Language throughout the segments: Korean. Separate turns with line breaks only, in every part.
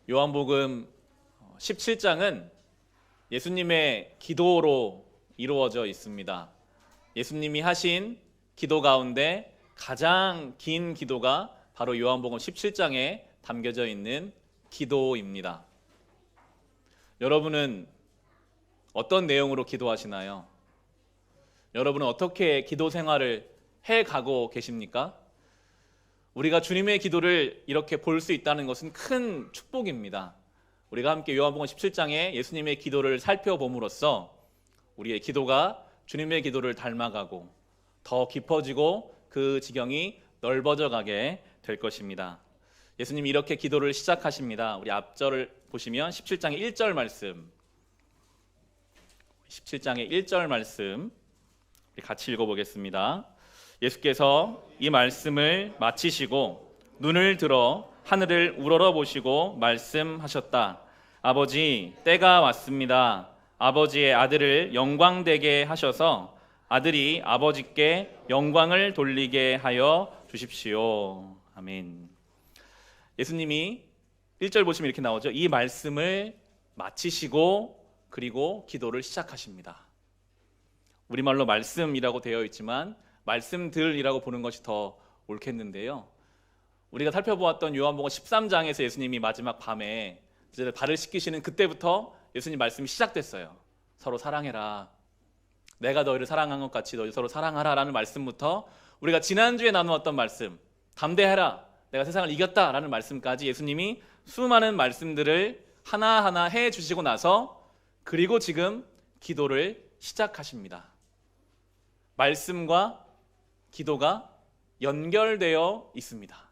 요한복음 17장은 예수님의 기도로 이루어져 있습니다. 예수님이 하신 기도 가운데 가장 긴 기도가 바로 요한복음 17장에 담겨져 있는 기도입니다. 여러분은 어떤 내용으로 기도하시나요? 여러분은 어떻게 기도 생활을 해가고 계십니까? 우리가 주님의 기도를 이렇게 볼 수 있다는 것은 큰 축복입니다. 우리가 함께 요한복음 17장에 예수님의 기도를 살펴봄으로써 우리의 기도가 주님의 기도를 닮아가고 더 깊어지고 그 지경이 넓어져 가게 될 것입니다. 예수님이 이렇게 기도를 시작하십니다. 우리 앞절을 보시면 17장의 1절 말씀, 17장의 1절 말씀 같이 읽어보겠습니다. 예수께서 이 말씀을 마치시고 눈을 들어 하늘을 우러러 보시고 말씀하셨다. 아버지, 때가 왔습니다. 아버지의 아들을 영광되게 하셔서 아들이 아버지께 영광을 돌리게 하여 주십시오. 아멘. 예수님이 1절 보시면 이렇게 나오죠. 이 말씀을 마치시고 그리고 기도를 시작하십니다. 우리말로 말씀이라고 되어 있지만 말씀들이라고 보는 것이 더 옳겠는데요. 우리가 살펴보았던 요한복음 13장에서 예수님이 마지막 밤에 이제 발을 씻기시는 그때부터 예수님 말씀이 시작됐어요. 서로 사랑해라. 내가 너희를 사랑한 것 같이 너희 서로 사랑하라 라는 말씀부터 우리가 지난주에 나누었던 말씀, 담대해라. 내가 세상을 이겼다 라는 말씀까지 예수님이 수많은 말씀들을 하나하나 해 주시고 나서 그리고 지금 기도를 시작하십니다. 말씀과 기도가 연결되어 있습니다.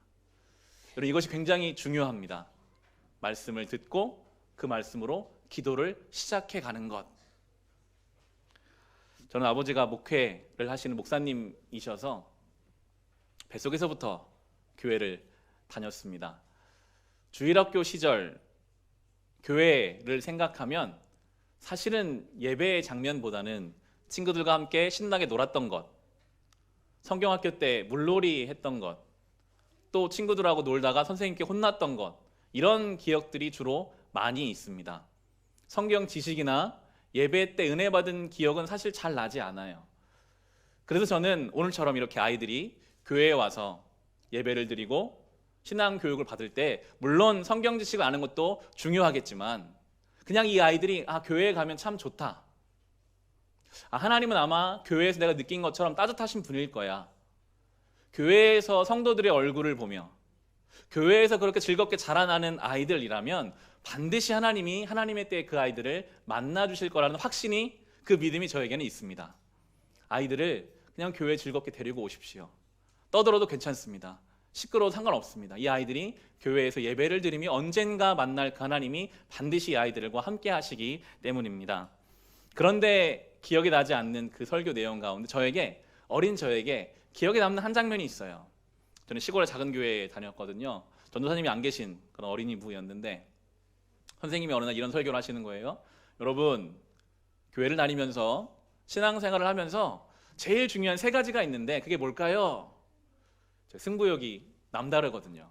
여러분, 이것이 굉장히 중요합니다. 말씀을 듣고 그 말씀으로 기도를 시작해 가는 것. 저는 아버지가 목회를 하시는 목사님이셔서 뱃속에서부터 교회를 다녔습니다. 주일학교 시절 교회를 생각하면 사실은 예배의 장면보다는 친구들과 함께 신나게 놀았던 것, 성경학교 때 물놀이 했던 것, 또 친구들하고 놀다가 선생님께 혼났던 것, 이런 기억들이 주로 많이 있습니다. 성경 지식이나 예배 때 은혜 받은 기억은 사실 잘 나지 않아요. 그래서 저는 오늘처럼 이렇게 아이들이 교회에 와서 예배를 드리고 신앙 교육을 받을 때 물론 성경 지식을 아는 것도 중요하겠지만 그냥 이 아이들이 교회에 가면 참 좋다. 하나님은 아마 교회에서 내가 느낀 것처럼 따뜻하신 분일 거야. 교회에서 성도들의 얼굴을 보며 교회에서 그렇게 즐겁게 자라나는 아이들이라면 반드시 하나님이 하나님의 때에 그 아이들을 만나 주실 거라는 확신이, 그 믿음이 저에게는 있습니다. 아이들을 그냥 교회에 즐겁게 데리고 오십시오. 떠들어도 괜찮습니다. 시끄러워도 상관없습니다. 이 아이들이 교회에서 예배를 드리며 언젠가 만날 그 하나님이 반드시 이 아이들과 함께 하시기 때문입니다. 그런데 기억이 나지 않는 그 설교 내용 가운데 어린 저에게 기억에 남는 한 장면이 있어요. 저는 시골의 작은 교회에 다녔거든요. 전도사님이 안 계신 그런 어린이 부였는데 선생님이 어느 날 이런 설교를 하시는 거예요. 여러분, 교회를 다니면서 신앙생활을 하면서 제일 중요한 3가지가 있는데 그게 뭘까요? 승부욕이 남다르거든요.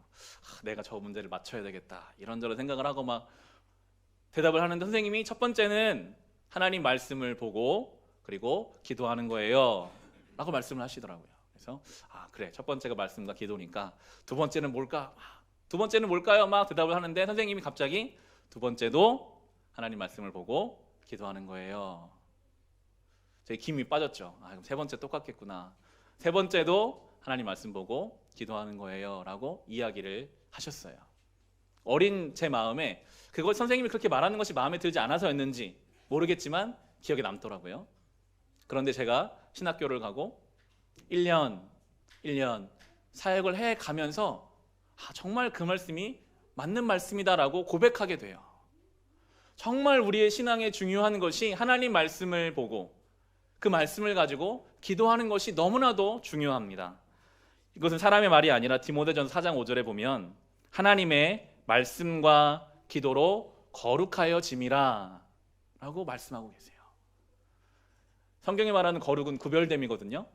내가 저 문제를 맞춰야 되겠다 이런저런 생각을 하고 막 대답을 하는데 선생님이 첫 번째는 하나님 말씀을 보고 그리고 기도하는 거예요 라고 말씀을 하시더라고요. 그래서 그래, 첫 번째가 말씀과 기도니까 두 번째는 뭘까? 두 번째는 뭘까요? 막 대답을 하는데 선생님이 갑자기 두 번째도 하나님 말씀을 보고 기도하는 거예요. 제 김이 빠졌죠. 그럼 세 번째 똑같겠구나. 세 번째도 하나님 말씀 보고 기도하는 거예요 라고 이야기를 하셨어요. 어린 제 마음에 그걸 선생님이 그렇게 말하는 것이 마음에 들지 않아서였는지 모르겠지만 기억에 남더라고요. 그런데 제가 신학교를 가고 1년 사역을 해가면서 정말 그 말씀이 맞는 말씀이다라고 고백하게 돼요. 정말 우리의 신앙에 중요한 것이 하나님 말씀을 보고 그 말씀을 가지고 기도하는 것이 너무나도 중요합니다. 이것은 사람의 말이 아니라 디모데전서 4장 5절에 보면 하나님의 말씀과 기도로 거룩하여짐이라 라고 말씀하고 계세요. 성경이 말하는 거룩은 구별됨이거든요.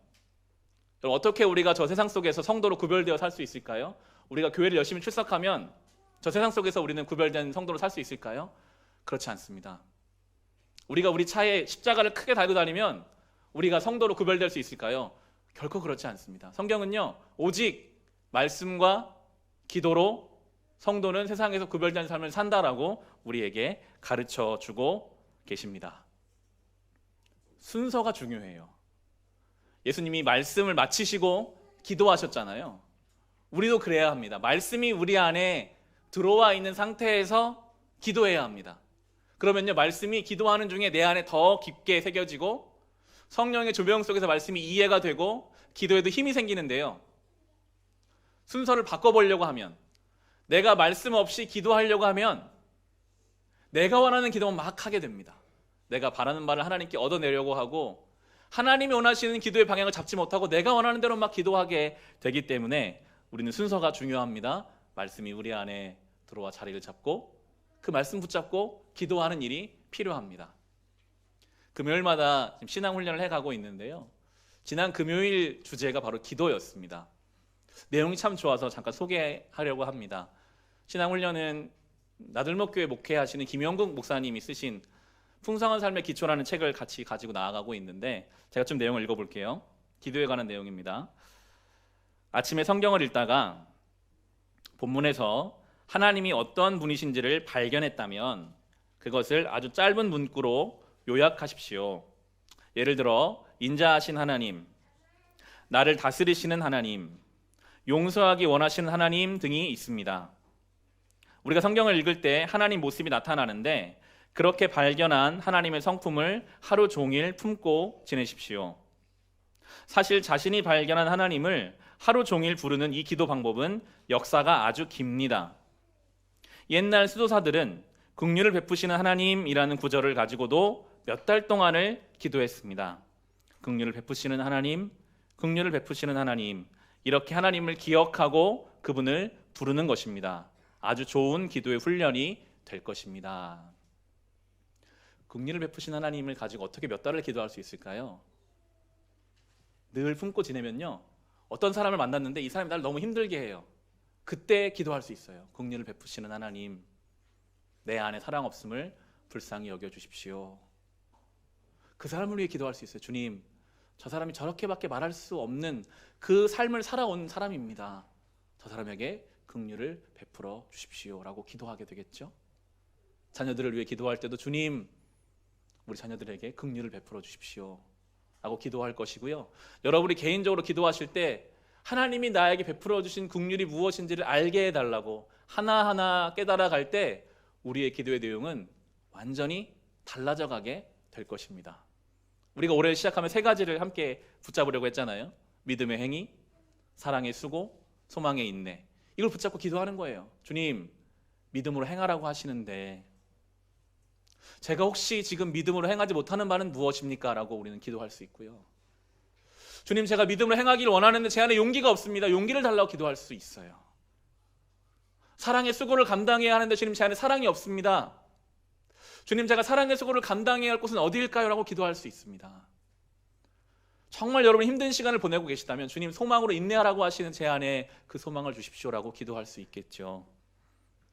어떻게 우리가 저 세상 속에서 성도로 구별되어 살 수 있을까요? 우리가 교회를 열심히 출석하면 저 세상 속에서 우리는 구별된 성도로 살 수 있을까요? 그렇지 않습니다. 우리가 우리 차에 십자가를 크게 달고 다니면 우리가 성도로 구별될 수 있을까요? 결코 그렇지 않습니다. 성경은요, 오직 말씀과 기도로 성도는 세상에서 구별된 삶을 산다라고 우리에게 가르쳐 주고 계십니다. 순서가 중요해요. 예수님이 말씀을 마치시고 기도하셨잖아요. 우리도 그래야 합니다. 말씀이 우리 안에 들어와 있는 상태에서 기도해야 합니다. 그러면요, 말씀이 기도하는 중에 내 안에 더 깊게 새겨지고 성령의 조명 속에서 말씀이 이해가 되고 기도에도 힘이 생기는데요, 순서를 바꿔보려고 하면, 내가 말씀 없이 기도하려고 하면 내가 원하는 기도만 막 하게 됩니다. 내가 바라는 바를 하나님께 얻어내려고 하고 하나님이 원하시는 기도의 방향을 잡지 못하고 내가 원하는 대로 막 기도하게 되기 때문에 우리는 순서가 중요합니다. 말씀이 우리 안에 들어와 자리를 잡고 그 말씀 붙잡고 기도하는 일이 필요합니다. 금요일마다 지금 신앙훈련을 해가고 있는데요, 지난 금요일 주제가 바로 기도였습니다. 내용이 참 좋아서 잠깐 소개하려고 합니다. 신앙훈련은 나들목교회 목회하시는 김영국 목사님이 쓰신 풍성한 삶의 기초라는 책을 같이 가지고 나아가고 있는데, 제가 좀 내용을 읽어볼게요. 기도에 관한 내용입니다. 아침에 성경을 읽다가 본문에서 하나님이 어떤 분이신지를 발견했다면 그것을 아주 짧은 문구로 요약하십시오. 예를 들어, 인자하신 하나님, 나를 다스리시는 하나님, 용서하기 원하시는 하나님 등이 있습니다. 우리가 성경을 읽을 때 하나님 모습이 나타나는데 그렇게 발견한 하나님의 성품을 하루 종일 품고 지내십시오. 사실 자신이 발견한 하나님을 하루 종일 부르는 이 기도 방법은 역사가 아주 깁니다. 옛날 수도사들은 긍휼을 베푸시는 하나님이라는 구절을 가지고도 몇 달 동안을 기도했습니다. 긍휼을 베푸시는 하나님, 긍휼을 베푸시는 하나님, 이렇게 하나님을 기억하고 그분을 부르는 것입니다. 아주 좋은 기도의 훈련이 될 것입니다. 긍휼을 베푸신 하나님을 가지고 어떻게 몇 달을 기도할 수 있을까요? 늘 품고 지내면요, 어떤 사람을 만났는데 이 사람이 날 너무 힘들게 해요. 그때 기도할 수 있어요. 긍휼을 베푸시는 하나님, 내 안에 사랑 없음을 불쌍히 여겨주십시오. 그 사람을 위해 기도할 수 있어요. 주님, 저 사람이 저렇게밖에 말할 수 없는 그 삶을 살아온 사람입니다. 저 사람에게 긍휼을 베풀어 주십시오 라고 기도하게 되겠죠. 자녀들을 위해 기도할 때도 주님, 우리 자녀들에게 긍휼을 베풀어 주십시오 라고 기도할 것이고요. 여러분이 개인적으로 기도하실 때 하나님이 나에게 베풀어 주신 긍휼이 무엇인지를 알게 해달라고 하나하나 깨달아갈 때 우리의 기도의 내용은 완전히 달라져 가게 될 것입니다. 우리가 올해를 시작하면 세 가지를 함께 붙잡으려고 했잖아요. 믿음의 행위, 사랑의 수고, 소망의 인내. 이걸 붙잡고 기도하는 거예요. 주님, 믿음으로 행하라고 하시는데 제가 혹시 지금 믿음으로 행하지 못하는 바는 무엇입니까? 라고 우리는 기도할 수 있고요. 주님, 제가 믿음으로 행하기를 원하는데 제 안에 용기가 없습니다. 용기를 달라고 기도할 수 있어요. 사랑의 수고를 감당해야 하는데 주님, 제 안에 사랑이 없습니다. 주님, 제가 사랑의 수고를 감당해야 할 곳은 어디일까요? 라고 기도할 수 있습니다. 정말 여러분 힘든 시간을 보내고 계시다면 주님, 소망으로 인내하라고 하시는 제 안에 그 소망을 주십시오라고 기도할 수 있겠죠.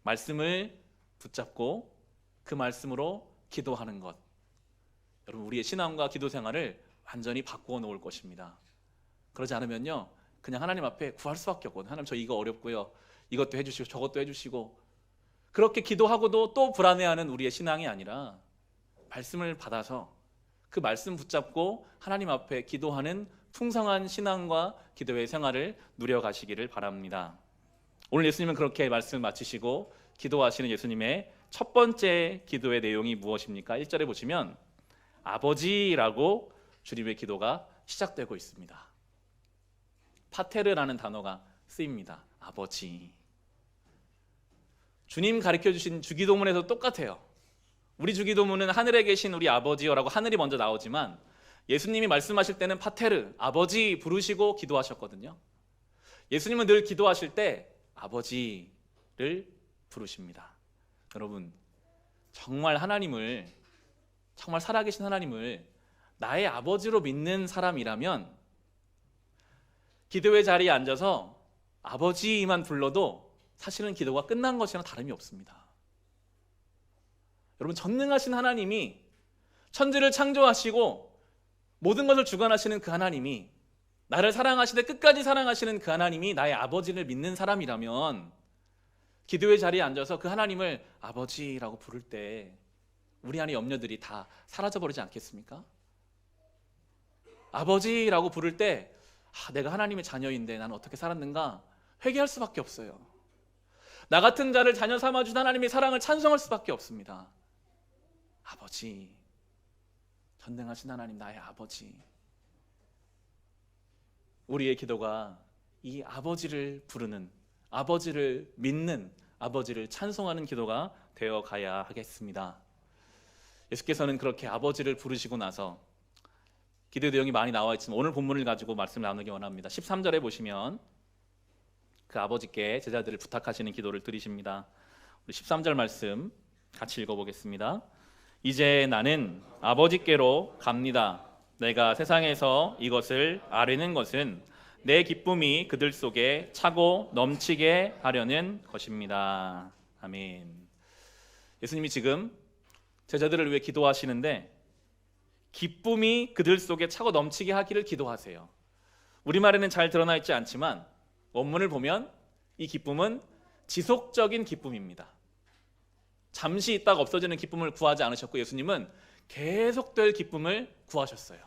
말씀을 붙잡고 그 말씀으로 기도하는 것, 여러분 우리의 신앙과 기도 생활을 완전히 바꾸어 놓을 것입니다. 그러지 않으면요, 그냥 하나님 앞에 구할 수밖에 없거든요. 하나님, 저 이거 어렵고요, 이것도 해주시고 저것도 해주시고, 그렇게 기도하고도 또 불안해하는 우리의 신앙이 아니라 말씀을 받아서 그 말씀 붙잡고 하나님 앞에 기도하는 풍성한 신앙과 기도의 생활을 누려가시기를 바랍니다. 오늘 예수님은 그렇게 말씀을 마치시고 기도하시는 예수님의 첫 번째 기도의 내용이 무엇입니까? 1절에 보시면 아버지라고 주님의 기도가 시작되고 있습니다. 파테르라는 단어가 쓰입니다. 아버지. 주님 가르쳐주신 주기도문에서 똑같아요. 우리 주기도문은 하늘에 계신 우리 아버지여라고 하늘이 먼저 나오지만 예수님이 말씀하실 때는 파테르, 아버지 부르시고 기도하셨거든요. 예수님은 늘 기도하실 때 아버지를 부르십니다. 여러분, 정말 하나님을, 정말 살아계신 하나님을 나의 아버지로 믿는 사람이라면 기도의 자리에 앉아서 아버지만 불러도 사실은 기도가 끝난 것이랑 다름이 없습니다. 여러분, 전능하신 하나님이, 천지를 창조하시고 모든 것을 주관하시는 그 하나님이, 나를 사랑하시되 끝까지 사랑하시는 그 하나님이 나의 아버지를 믿는 사람이라면 기도의 자리에 앉아서 그 하나님을 아버지라고 부를 때 우리 안의 염려들이 다 사라져버리지 않겠습니까? 아버지라고 부를 때 내가 하나님의 자녀인데 나는 어떻게 살았는가 회개할 수밖에 없어요. 나 같은 자를 자녀 삼아준 하나님의 사랑을 찬송할 수밖에 없습니다. 아버지, 전능하신 하나님, 나의 아버지. 우리의 기도가 이 아버지를 부르는, 아버지를 믿는, 아버지를 찬송하는 기도가 되어 가야 하겠습니다. 예수께서는 그렇게 아버지를 부르시고 나서, 기도 내용이 많이 나와 있지만 오늘 본문을 가지고 말씀을 나누기 원합니다. 13절에 보시면 그 아버지께 제자들을 부탁하시는 기도를 드리십니다. 우리 13절 말씀 같이 읽어보겠습니다. 이제 나는 아버지께로 갑니다. 내가 세상에서 이것을 아뢰는 것은 내 기쁨이 그들 속에 차고 넘치게 하려는 것입니다. 아멘. 예수님이 지금 제자들을 위해 기도하시는데 기쁨이 그들 속에 차고 넘치게 하기를 기도하세요. 우리말에는 잘 드러나 있지 않지만 원문을 보면 이 기쁨은 지속적인 기쁨입니다. 잠시 있다가 없어지는 기쁨을 구하지 않으셨고 예수님은 계속될 기쁨을 구하셨어요.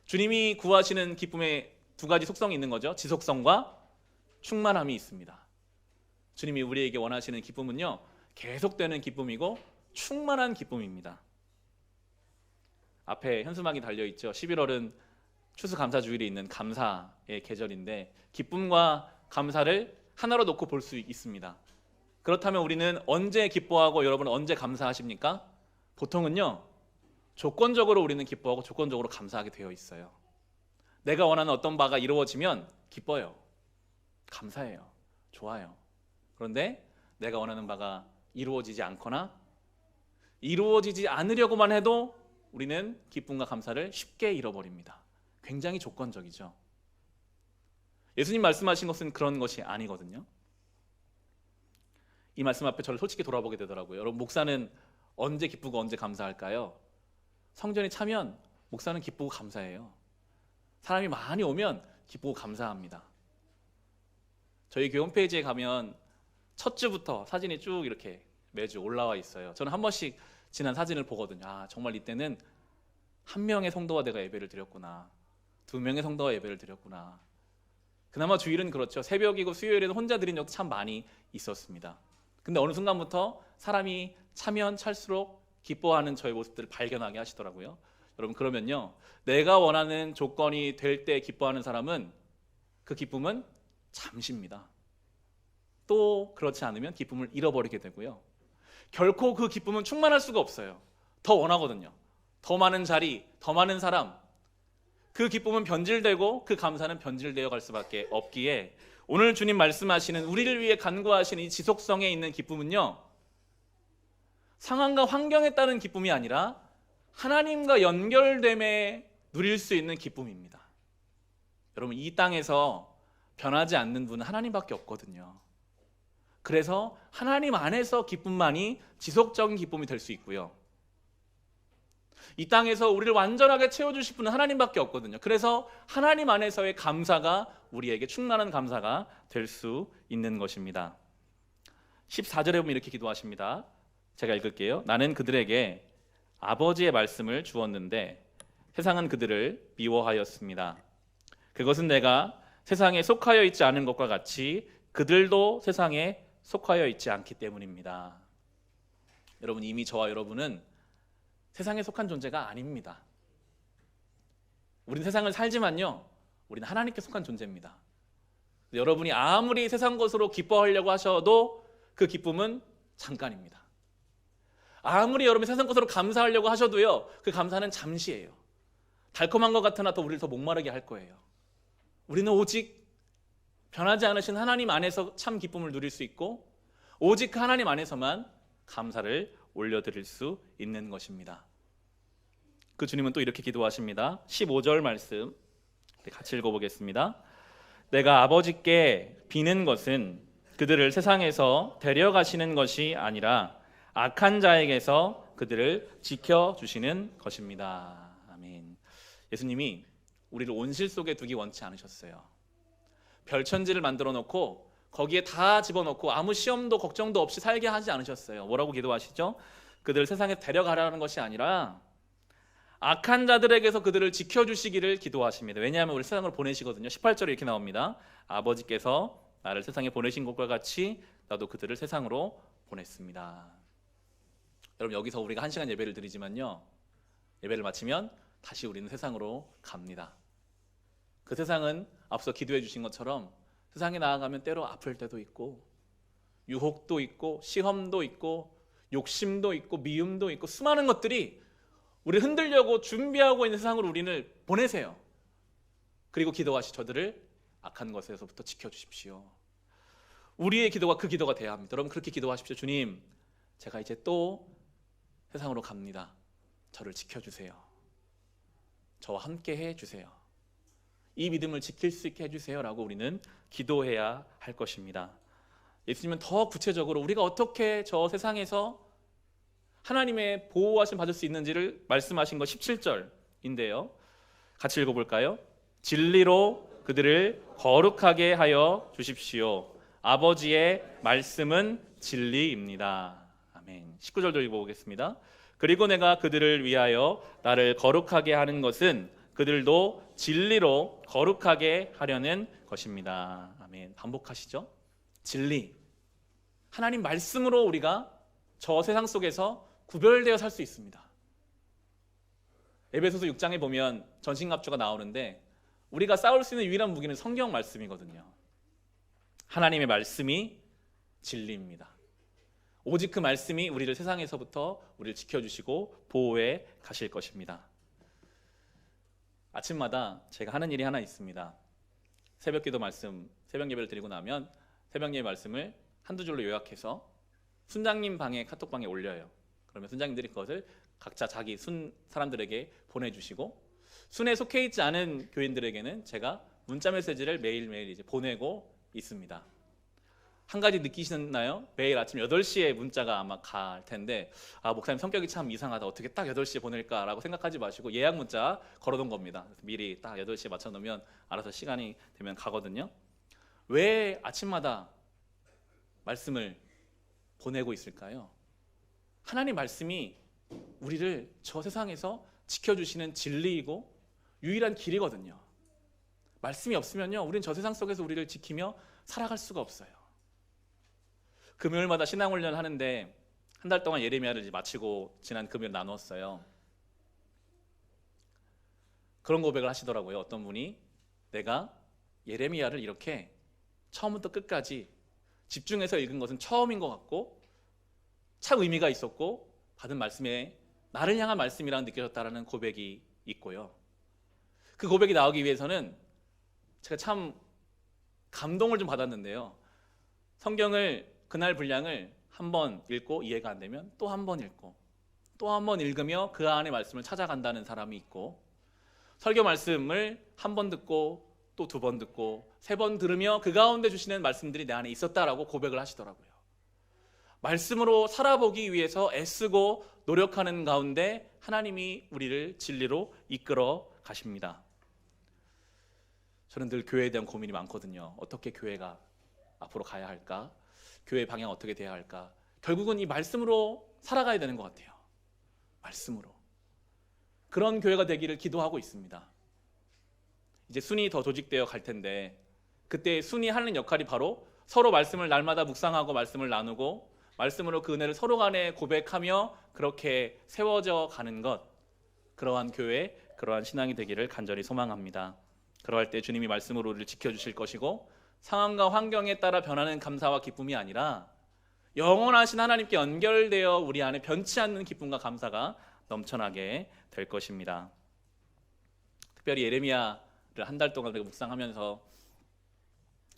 주님이 구하시는 기쁨의 두 가지 속성이 있는 거죠. 지속성과 충만함이 있습니다. 주님이 우리에게 원하시는 기쁨은요, 계속되는 기쁨이고 충만한 기쁨입니다. 앞에 현수막이 달려있죠. 11월은 추수감사주일이 있는 감사의 계절인데 기쁨과 감사를 하나로 놓고 볼 수 있습니다. 그렇다면 우리는 언제 기뻐하고 여러분은 언제 감사하십니까? 보통은요, 조건적으로 우리는 기뻐하고 조건적으로 감사하게 되어 있어요. 내가 원하는 어떤 바가 이루어지면 기뻐요. 감사해요. 좋아요. 그런데 내가 원하는 바가 이루어지지 않거나 이루어지지 않으려고만 해도 우리는 기쁨과 감사를 쉽게 잃어버립니다. 굉장히 조건적이죠. 예수님 말씀하신 것은 그런 것이 아니거든요. 이 말씀 앞에 저를 솔직히 돌아보게 되더라고요. 여러분, 목사는 언제 기쁘고 언제 감사할까요? 성전이 차면 목사는 기쁘고 감사해요. 사람이 많이 오면 기쁘고 감사합니다. 저희 교회 홈페이지에 가면 첫 주부터 사진이 쭉 이렇게 매주 올라와 있어요. 저는 한 번씩 지난 사진을 보거든요. 정말 이때는 한 명의 성도와 내가 예배를 드렸구나. 두 명의 성도와 예배를 드렸구나. 그나마 주일은 그렇죠. 새벽이고 수요일에는 혼자 드린 적도 참 많이 있었습니다. 근데 어느 순간부터 사람이 차면 찰수록 기뻐하는 저의 모습들을 발견하게 하시더라고요. 여러분, 그러면요, 내가 원하는 조건이 될 때 기뻐하는 사람은 그 기쁨은 잠시입니다. 또 그렇지 않으면 기쁨을 잃어버리게 되고요. 결코 그 기쁨은 충만할 수가 없어요. 더 원하거든요. 더 많은 자리, 더 많은 사람. 그 기쁨은 변질되고 그 감사는 변질되어 갈 수밖에 없기에 오늘 주님 말씀하시는 우리를 위해 간구하시는 이 지속성에 있는 기쁨은요, 상황과 환경에 따른 기쁨이 아니라 하나님과 연결됨에 누릴 수 있는 기쁨입니다. 여러분, 이 땅에서 변하지 않는 분은 하나님밖에 없거든요. 그래서 하나님 안에서 기쁨만이 지속적인 기쁨이 될 수 있고요. 이 땅에서 우리를 완전하게 채워주실 분은 하나님밖에 없거든요. 그래서 하나님 안에서의 감사가 우리에게 충만한 감사가 될 수 있는 것입니다. 14절에 보면 이렇게 기도하십니다. 제가 읽을게요. 나는 그들에게 아버지의 말씀을 주었는데 세상은 그들을 미워하였습니다. 그것은 내가 세상에 속하여 있지 않은 것과 같이 그들도 세상에 속하여 있지 않기 때문입니다. 여러분, 이미 저와 여러분은 세상에 속한 존재가 아닙니다. 우리는 세상을 살지만요, 우리는 하나님께 속한 존재입니다. 여러분이 아무리 세상 것으로 기뻐하려고 하셔도 그 기쁨은 잠깐입니다. 아무리 여러분이 세상 것으로 감사하려고 하셔도요, 그 감사는 잠시예요. 달콤한 것 같으나 더 우리를 더 목마르게 할 거예요. 우리는 오직 변하지 않으신 하나님 안에서 참 기쁨을 누릴 수 있고 오직 그 하나님 안에서만 감사를 올려드릴 수 있는 것입니다. 그 주님은 또 이렇게 기도하십니다. 15절 말씀 같이 읽어보겠습니다. 내가 아버지께 비는 것은 그들을 세상에서 데려가시는 것이 아니라 악한 자에게서 그들을 지켜주시는 것입니다. 아멘. 예수님이 우리를 온실 속에 두기 원치 않으셨어요. 별천지를 만들어 놓고 거기에 다 집어넣고 아무 시험도 걱정도 없이 살게 하지 않으셨어요. 뭐라고 기도하시죠? 그들을 세상에 데려가라는 것이 아니라 악한 자들에게서 그들을 지켜주시기를 기도하십니다. 왜냐하면 우리 세상으로 보내시거든요. 18절에 이렇게 나옵니다. 아버지께서 나를 세상에 보내신 것과 같이 나도 그들을 세상으로 보냈습니다. 여러분, 여기서 우리가 1시간 예배를 드리지만요, 예배를 마치면 다시 우리는 세상으로 갑니다. 그 세상은 앞서 기도해 주신 것처럼 세상에 나아가면 때로 아플 때도 있고 유혹도 있고 시험도 있고 욕심도 있고 미움도 있고 수많은 것들이 우리를 흔들려고 준비하고 있는 세상으로 우리를 보내세요. 그리고 기도하시 저들을 악한 것에서부터 지켜주십시오. 우리의 기도가 그 기도가 돼야 합니다. 여러분, 그렇게 기도하십시오. 주님, 제가 이제 또 세상으로 갑니다. 저를 지켜주세요. 저와 함께 해주세요. 이 믿음을 지킬 수 있게 해주세요 라고 우리는 기도해야 할 것입니다. 예수님은 더 구체적으로 우리가 어떻게 저 세상에서 하나님의 보호하심 받을 수 있는지를 말씀하신 것 17절인데요. 같이 읽어볼까요? 진리로 그들을 거룩하게 하여 주십시오. 아버지의 말씀은 진리입니다. 아멘. 19절도 읽어보겠습니다. 그리고 내가 그들을 위하여 나를 거룩하게 하는 것은 그들도 진리로 거룩하게 하려는 것입니다. 아멘. 반복하시죠? 진리. 하나님 말씀으로 우리가 저 세상 속에서 구별되어 살 수 있습니다. 에베소서 6장에 보면 전신갑주가 나오는데 우리가 싸울 수 있는 유일한 무기는 성경 말씀이거든요. 하나님의 말씀이 진리입니다. 오직 그 말씀이 우리를 세상에서부터 우리를 지켜주시고 보호해 가실 것입니다. 아침마다 제가 하는 일이 하나 있습니다. 새벽기도 말씀, 새벽 예배를 드리고 나면 새벽 예배 말씀을 한두 줄로 요약해서 순장님 방에 카톡방에 올려요. 그러면 순장님들이 그것을 각자 자기 순 사람들에게 보내주시고 순에 속해 있지 않은 교인들에게는 제가 문자 메시지를 매일매일 이제 보내고 있습니다. 한 가지 느끼시나요? 매일 아침 8시에 문자가 아마 갈 텐데 목사님 성격이 참 이상하다. 어떻게 딱 8시에 보낼까라고 생각하지 마시고 예약 문자 걸어놓은 겁니다. 그래서 미리 딱 8시에 맞춰놓으면 알아서 시간이 되면 가거든요. 왜 아침마다 말씀을 보내고 있을까요? 하나님 말씀이 우리를 저 세상에서 지켜주시는 진리이고 유일한 길이거든요. 말씀이 없으면요, 우리는 저 세상 속에서 우리를 지키며 살아갈 수가 없어요. 금요일마다 신앙훈련 하는데 한 달 동안 예레미야를 이제 마치고 지난 금요일 나누었어요. 그런 고백을 하시더라고요. 어떤 분이 내가 예레미야를 이렇게 처음부터 끝까지 집중해서 읽은 것은 처음인 것 같고 참 의미가 있었고 받은 말씀에 나를 향한 말씀이라고 느껴졌다라는 고백이 있고요. 그 고백이 나오기 위해서는 제가 참 감동을 좀 받았는데요. 성경을 그날 분량을 한 번 읽고 이해가 안 되면 또 한 번 읽고 또 한 번 읽으며 그 안의 말씀을 찾아간다는 사람이 있고 설교 말씀을 한 번 듣고 또 2번 듣고 3번 들으며 그 가운데 주시는 말씀들이 내 안에 있었다라고 고백을 하시더라고요. 말씀으로 살아보기 위해서 애쓰고 노력하는 가운데 하나님이 우리를 진리로 이끌어 가십니다. 저는 늘 교회에 대한 고민이 많거든요. 어떻게 교회가 앞으로 가야 할까? 교회 방향 어떻게 돼야 할까? 결국은 이 말씀으로 살아가야 되는 것 같아요. 말씀으로. 그런 교회가 되기를 기도하고 있습니다. 이제 순이 더 조직되어 갈 텐데 그때 순이 하는 역할이 바로 서로 말씀을 날마다 묵상하고 말씀을 나누고 말씀으로 그 은혜를 서로 간에 고백하며 그렇게 세워져 가는 것, 그러한 교회, 그러한 신앙이 되기를 간절히 소망합니다. 그러할 때 주님이 말씀으로 우리를 지켜주실 것이고 상황과 환경에 따라 변하는 감사와 기쁨이 아니라 영원하신 하나님께 연결되어 우리 안에 변치 않는 기쁨과 감사가 넘쳐나게 될 것입니다. 특별히 예레미야를 한 달 동안 묵상하면서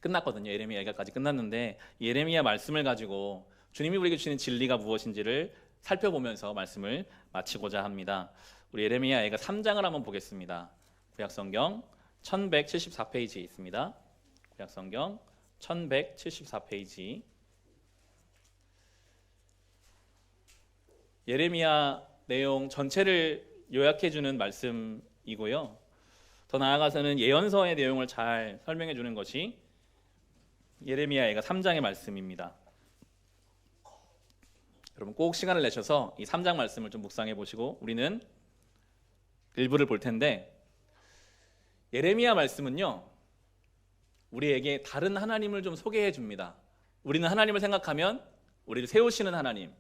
끝났거든요. 예레미야 얘기까지 끝났는데 예레미야 말씀을 가지고 주님이 우리에게 주시는 진리가 무엇인지를 살펴보면서 말씀을 마치고자 합니다. 우리 예레미야 얘가 3장을 한번 보겠습니다. 구약성경 1174페이지에 있습니다. 구약성경 1174페이지. 예레미야 내용 전체를 요약해 주는 말씀이고요. 더 나아가서는 예언서의 내용을 잘 설명해 주는 것이 예레미야가 3장의 말씀입니다. 여러분 꼭 시간을 내셔서 이 3장 말씀을 좀 묵상해 보시고 우리는 일부를 볼 텐데, 예레미야 말씀은요 우리에게 다른 하나님을 좀 소개해 줍니다. 우리는 하나님을 생각하면 우리를 세우시는 하나님,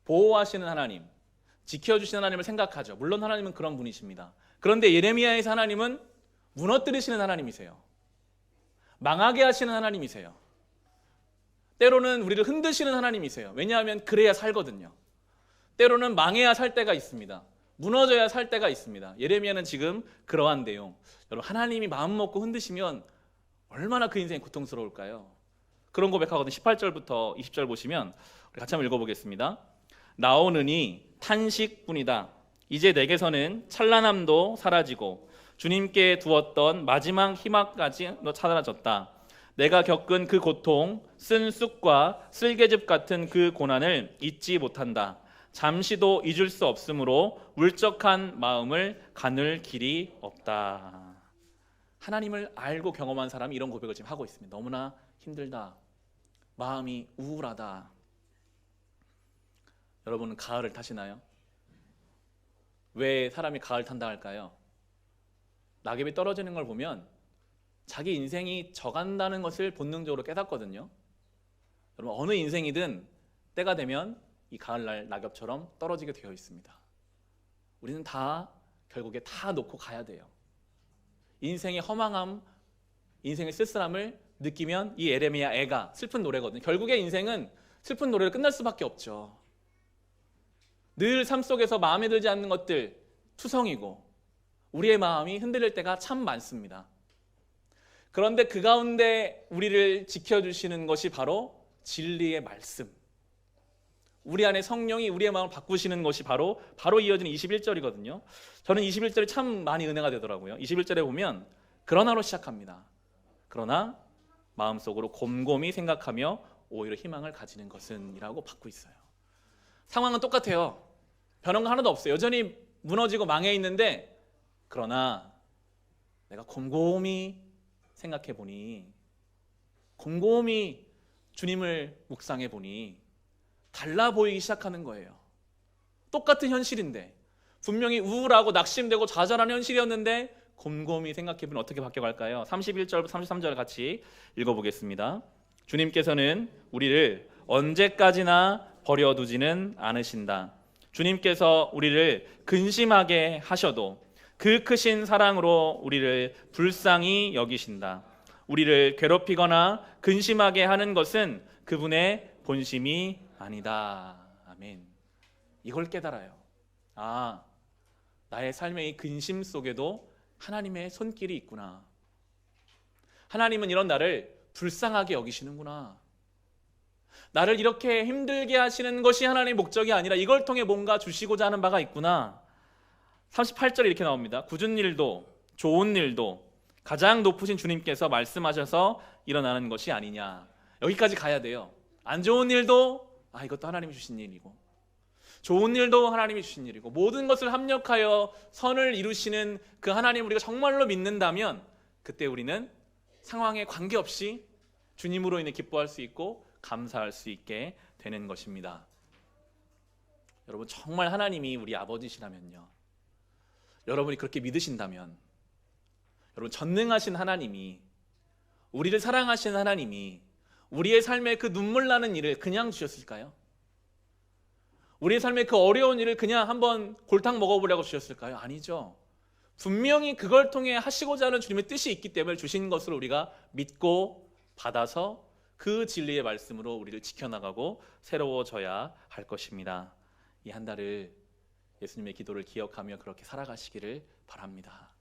보호하시는 하나님, 지켜주시는 하나님을 생각하죠. 물론 하나님은 그런 분이십니다. 그런데 예레미야에서 하나님은 무너뜨리시는 하나님이세요. 망하게 하시는 하나님이세요. 때로는 우리를 흔드시는 하나님이세요. 왜냐하면 그래야 살거든요. 때로는 망해야 살 때가 있습니다. 무너져야 살 때가 있습니다. 예레미야는 지금 그러한 내용, 여러분 하나님이 마음 먹고 흔드시면 얼마나 그 인생이 고통스러울까요? 그런 고백하거든요. 18절부터 20절 보시면 우리 같이 한번 읽어보겠습니다. 나오느니 탄식뿐이다. 이제 내게서는 찬란함도 사라지고 주님께 두었던 마지막 희망까지 사라졌다. 내가 겪은 그 고통, 쓴 쑥과 쓸개즙 같은 그 고난을 잊지 못한다. 잠시도 잊을 수 없으므로 울적한 마음을 가눌 길이 없다. 하나님을 알고 경험한 사람이 이런 고백을 지금 하고 있습니다. 너무나 힘들다. 마음이 우울하다. 여러분은 가을을 타시나요? 왜 사람이 가을 탄다 할까요? 낙엽이 떨어지는 걸 보면 자기 인생이 져간다는 것을 본능적으로 깨닫거든요. 여러분 어느 인생이든 때가 되면 이 가을날 낙엽처럼 떨어지게 되어 있습니다. 우리는 다 결국에 다 놓고 가야 돼요. 인생의 허망함, 인생의 쓸쓸함을 느끼면 이 예레미야 애가 슬픈 노래거든요. 결국에 인생은 슬픈 노래로 끝날 수밖에 없죠. 늘 삶 속에서 마음에 들지 않는 것들 투성이고 우리의 마음이 흔들릴 때가 참 많습니다. 그런데 그 가운데 우리를 지켜주시는 것이 바로 진리의 말씀, 우리 안에 성령이 우리의 마음을 바꾸시는 것이 바로 이어지는 21절이거든요. 저는 21절이 참 많이 은혜가 되더라고요. 21절에 보면 그러나로 시작합니다. 그러나 마음속으로 곰곰이 생각하며 오히려 희망을 가지는 것은 이라고 받고 있어요. 상황은 똑같아요. 변한 거 하나도 없어요. 여전히 무너지고 망해 있는데, 그러나 내가 곰곰이 생각해 보니, 곰곰이 주님을 묵상해 보니 달라 보이기 시작하는 거예요. 똑같은 현실인데, 분명히 우울하고 낙심되고 좌절한 현실이었는데 곰곰이 생각해 보면 어떻게 바뀌어갈까요? 31절부터 33절 같이 읽어보겠습니다. 주님께서는 우리를 언제까지나 버려두지는 않으신다. 주님께서 우리를 근심하게 하셔도 그 크신 사랑으로 우리를 불쌍히 여기신다. 우리를 괴롭히거나 근심하게 하는 것은 그분의 본심이 아니다. 아멘. 이걸 깨달아요. 아, 나의 삶의 이 근심 속에도 하나님의 손길이 있구나. 하나님은 이런 나를 불쌍하게 여기시는구나. 나를 이렇게 힘들게 하시는 것이 하나님의 목적이 아니라 이걸 통해 뭔가 주시고자 하는 바가 있구나. 38절에 이렇게 나옵니다. 굳은 일도 좋은 일도 가장 높으신 주님께서 말씀하셔서 일어나는 것이 아니냐. 여기까지 가야 돼요. 안 좋은 일도 이것도 하나님이 주신 일이고, 좋은 일도 하나님이 주신 일이고, 모든 것을 합력하여 선을 이루시는 그 하나님 우리가 정말로 믿는다면 그때 우리는 상황에 관계없이 주님으로 인해 기뻐할 수 있고 감사할 수 있게 되는 것입니다. 여러분 정말 하나님이 우리 아버지시라면요, 여러분이 그렇게 믿으신다면, 여러분 전능하신 하나님이, 우리를 사랑하시는 하나님이 우리의 삶에 그 눈물 나는 일을 그냥 주셨을까요? 우리의 삶에 그 어려운 일을 그냥 한번 골탕 먹어보려고 주셨을까요? 아니죠. 분명히 그걸 통해 하시고자 하는 주님의 뜻이 있기 때문에 주신 것을 우리가 믿고 받아서 그 진리의 말씀으로 우리를 지켜나가고 새로워져야 할 것입니다. 이 한 달을 예수님의 기도를 기억하며 그렇게 살아가시기를 바랍니다.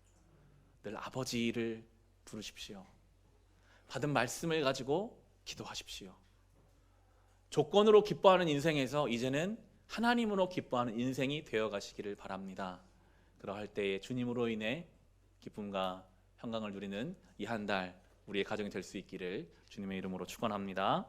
늘 아버지를 부르십시오. 받은 말씀을 가지고 기도하십시오. 조건으로 기뻐하는 인생에서 이제는 하나님으로 기뻐하는 인생이 되어가시기를 바랍니다. 그러할 때에 주님으로 인해 기쁨과 평강을 누리는 이 한 달 우리의 가정이 될 수 있기를 주님의 이름으로 축원합니다.